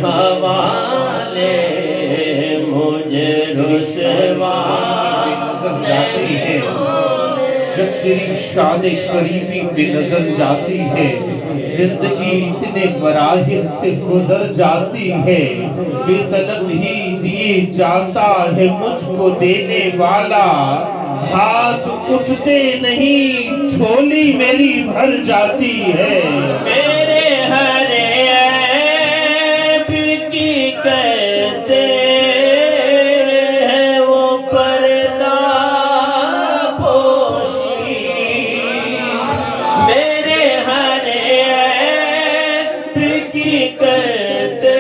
حوالے مجھے رسوا جاتی ہے جب تیری شان قریبی پہ نظر جاتی ہے زندگی اتنے مراحل سے گزر جاتی ہے بے طلب ہی دیے جاتا ہے مجھ کو دینے والا ہاتھ اٹھتے نہیں جھولی میری بھر جاتی ہے میرے ہر عیب کی کہتے ہیں وہ پردہ پوشی میرے ہر عیب کی کہتے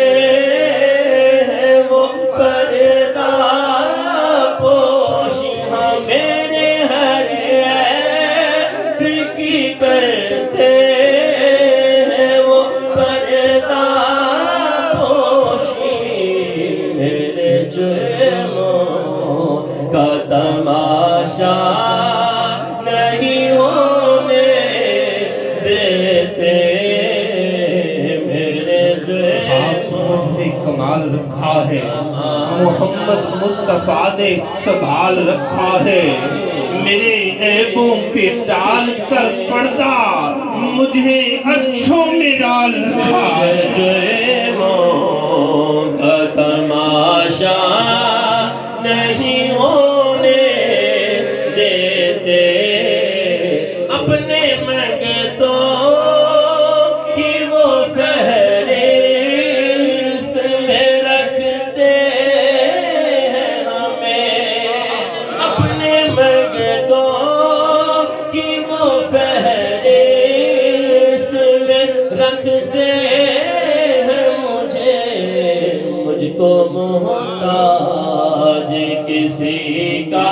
ہیں وہ پردہ پوشی ہاں میرے ہر عیب کی کہتے ہیں وہ پردہ پوشی میرے جرموں کا تماشا نہیں ہونے دیتے میرے مجھ نے کمال رکھا ہے محمد مصطفیٰ نے سنبھال رکھا ہے میرے عیبوں پہ ڈال کر پردہ مجھے اچھوں میں ڈال رکھا ہے جرموں کا تماشا نہیں ہونے دیتے اپنے منگتوں کی وہ فہرست میں رکھتے ہیں ہمیں اپنے منگتوں کی وہ فہرست میں رکھتے ہیں مجھ کو محتاج کسی کا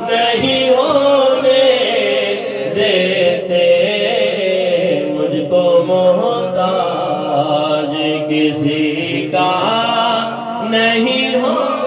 نہیں ہونے دیتے مجھ کو محتاج کسی کا نہیں ہونے